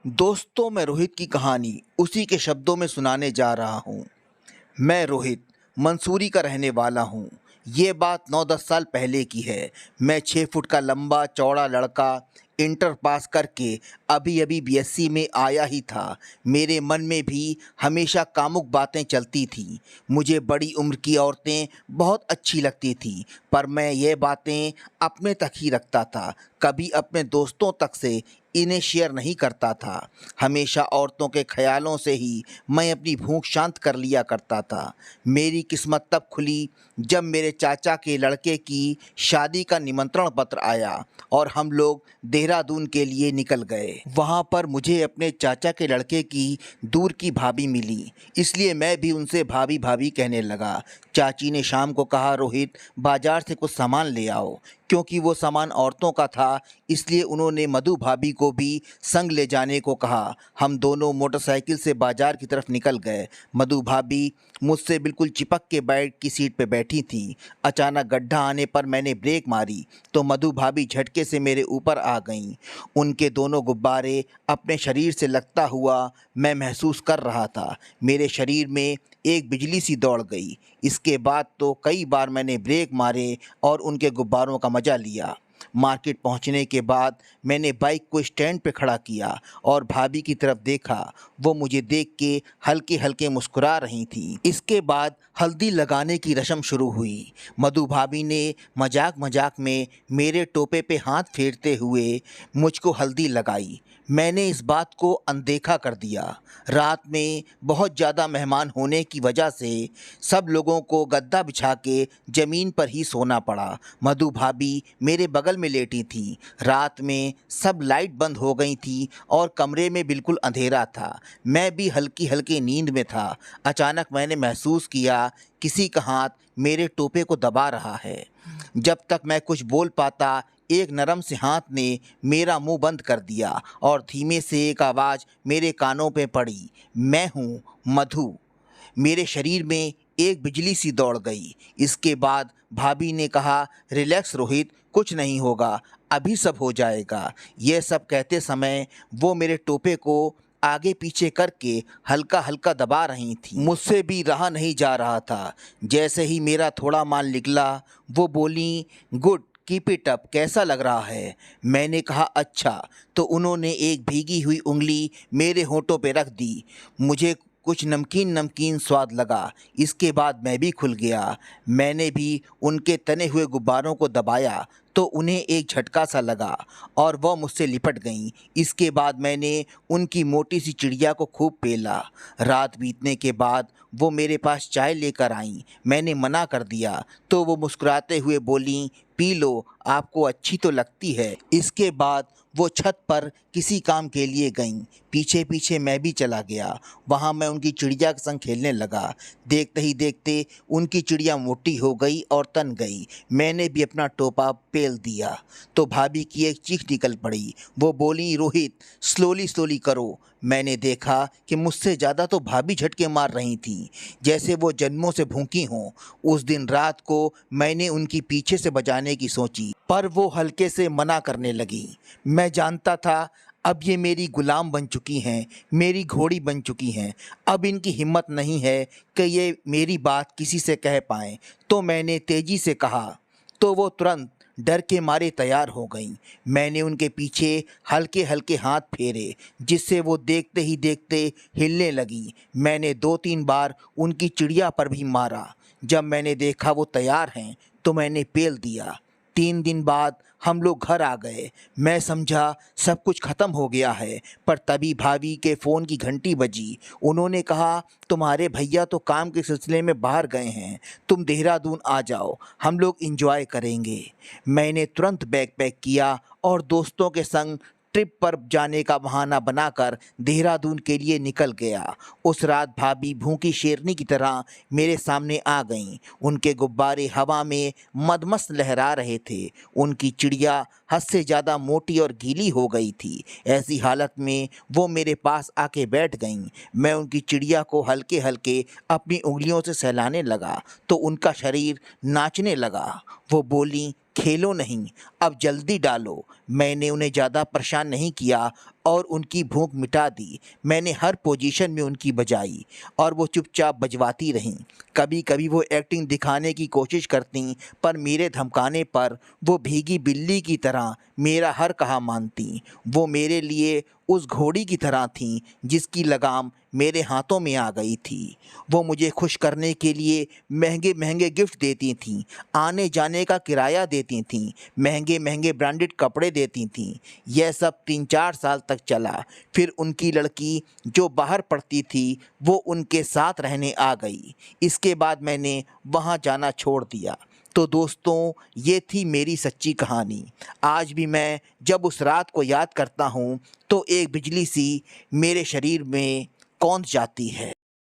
दोस्तों, मैं रोहित की कहानी उसी के शब्दों में सुनाने जा रहा हूँ। मैं रोहित मंसूरी का रहने वाला हूँ। ये बात 9-10 साल पहले की है। मैं 6 फुट का लंबा चौड़ा लड़का इंटर पास करके अभी अभी बीएससी में आया ही था। मेरे मन में भी हमेशा कामुक बातें चलती थीं। मुझे बड़ी उम्र की औरतें बहुत अच्छी लगती थीं, पर मैं ये बातें अपने तक ही रखता था। कभी अपने दोस्तों तक से इन्हें शेयर नहीं करता था। हमेशा औरतों के ख्यालों से ही मैं अपनी भूख शांत कर लिया करता था। मेरी किस्मत तब खुली जब मेरे चाचा के लड़के की शादी का निमंत्रण पत्र आया और हम लोग देहरादून के लिए निकल गए। वहाँ पर मुझे अपने चाचा के लड़के की दूर की भाभी मिली, इसलिए मैं भी उनसे भाभी भाभी कहने लगा। चाची ने शाम को कहा, रोहित बाजार से कुछ सामान ले आओ। क्योंकि वो सामान औरतों का था, इसलिए उन्होंने मधु भाभी को भी संग ले जाने को कहा। हम दोनों मोटरसाइकिल से बाजार की तरफ निकल गए। मधु भाभी मुझसे बिल्कुल चिपक के बैठ की सीट पर बैठी थीं। अचानक गड्ढा आने पर मैंने ब्रेक मारी तो मधु भाभी झटके से मेरे ऊपर आ गईं। उनके दोनों गुब्बारे अपने शरीर से लगता हुआ मैं महसूस कर रहा था। मेरे शरीर में एक बिजली सी दौड़ गई। इसके बाद तो कई बार मैंने ब्रेक मारे और उनके गुब्बारों का मज़ा लिया। मार्केट पहुंचने के बाद मैंने बाइक को स्टैंड पे खड़ा किया और भाभी की तरफ देखा। वो मुझे देख के हल्के हल्के मुस्कुरा रही थी। इसके बाद हल्दी लगाने की रस्म शुरू हुई। मधु भाभी ने मजाक मजाक में मेरे टोपे पे हाथ फेरते हुए मुझको हल्दी लगाई। मैंने इस बात को अनदेखा कर दिया। रात में बहुत ज़्यादा मेहमान होने की वजह से सब लोगों को गद्दा बिछा के ज़मीन पर ही सोना पड़ा। मधु भाभी मेरे बगल में लेटी थी। रात में सब लाइट बंद हो गई थी और कमरे में बिल्कुल अंधेरा था। मैं भी हल्की हल्की नींद में था। अचानक मैंने महसूस किया किसी का हाथ मेरे टोपे को दबा रहा है। जब तक मैं कुछ बोल पाता, एक नरम से हाथ ने मेरा मुंह बंद कर दिया और धीमे से एक आवाज़ मेरे कानों पे पड़ी, मैं हूँ मधु। मेरे शरीर में एक बिजली सी दौड़ गई। इसके बाद भाभी ने कहा, रिलैक्स रोहित, कुछ नहीं होगा, अभी सब हो जाएगा। यह सब कहते समय वो मेरे टोपे को आगे पीछे करके हल्का हल्का दबा रही थी। मुझसे भी रहा नहीं जा रहा था। जैसे ही मेरा थोड़ा माल निकला, वो बोली, गुड, कीप इट अप, कैसा लग रहा है? मैंने कहा अच्छा। तो उन्होंने एक भीगी हुई उंगली मेरे होठों पे रख दी। मुझे कुछ नमकीन नमकीन स्वाद लगा। इसके बाद मैं भी खुल गया। मैंने भी उनके तने हुए गुब्बारों को दबाया तो उन्हें एक झटका सा लगा और वह मुझसे लिपट गईं। इसके बाद मैंने उनकी मोटी सी चिड़िया को खूब पेला। रात बीतने के बाद वो मेरे पास चाय लेकर आईं। मैंने मना कर दिया तो वो मुस्कुराते हुए बोलीं, पी लो, आपको अच्छी तो लगती है। इसके बाद वो छत पर किसी काम के लिए गईं। पीछे पीछे मैं भी चला गया। वहाँ मैं उनकी चिड़िया के संग खेलने लगा। देखते ही देखते उनकी चिड़िया मोटी हो गई और तन गई। मैंने भी अपना टोपा पेल दिया तो भाभी की एक चीख निकल पड़ी। वो बोली, रोहित स्लोली स्लोली करो। मैंने देखा कि मुझसे ज़्यादा तो भाभी झटके मार रही थीं, जैसे वो जन्मों से भूखी हों। उस दिन रात को मैंने उनकी पीछे से बजाने की सोची, पर वो हल्के से मना करने लगी। मैं जानता था अब ये मेरी गुलाम बन चुकी हैं, मेरी घोड़ी बन चुकी हैं। अब इनकी हिम्मत नहीं है कि ये मेरी बात किसी से कह पाएँ। तो मैंने तेज़ी से कहा तो वो तुरंत डर के मारे तैयार हो गईं। मैंने उनके पीछे हल्के हल्के हाथ फेरे, जिससे वो देखते ही देखते हिलने लगी। मैंने 2-3 बार उनकी चिड़िया पर भी मारा। जब मैंने देखा वो तैयार हैं तो मैंने पेल दिया। 3 दिन बाद हम लोग घर आ गए। मैं समझा सब कुछ ख़त्म हो गया है, पर तभी भाभी के फ़ोन की घंटी बजी। उन्होंने कहा, तुम्हारे भैया तो काम के सिलसिले में बाहर गए हैं, तुम देहरादून आ जाओ, हम लोग एंजॉय करेंगे। मैंने तुरंत बैग पैक किया और दोस्तों के संग ट्रिप पर जाने का बहाना बनाकर देहरादून के लिए निकल गया। उस रात भाभी भूखी शेरनी की तरह मेरे सामने आ गईं। उनके गुब्बारे हवा में मदमस्त लहरा रहे थे। उनकी चिड़िया हद से ज़्यादा मोटी और गीली हो गई थी। ऐसी हालत में वो मेरे पास आके बैठ गईं। मैं उनकी चिड़िया को हल्के हल्के अपनी उंगलियों से सहलाने लगा तो उनका शरीर नाचने लगा। वो बोली, खेलो नहीं, अब जल्दी डालो। मैंने उन्हें ज़्यादा परेशान नहीं किया और उनकी भूख मिटा दी। मैंने हर पोजीशन में उनकी बजाई और वो चुपचाप बजवाती रहीं। कभी कभी वो एक्टिंग दिखाने की कोशिश करतीं, पर मेरे धमकाने पर वो भीगी बिल्ली की तरह मेरा हर कहा मानतीं। वो मेरे लिए उस घोड़ी की तरह थीं जिसकी लगाम मेरे हाथों में आ गई थी। वो मुझे खुश करने के लिए महंगे महंगे गिफ्ट देती थीं, आने जाने का किराया देती थीं, महंगे महंगे ब्रांडेड कपड़े देती थीं। यह सब 3-4 साल तक चला। फिर उनकी लड़की जो बाहर पढ़ती थी वो उनके साथ रहने आ गई। इसके बाद मैंने वहाँ जाना छोड़ दिया। तो दोस्तों, ये थी मेरी सच्ची कहानी। आज भी मैं जब उस रात को याद करता हूँ तो एक बिजली सी मेरे शरीर में कौंध जाती है।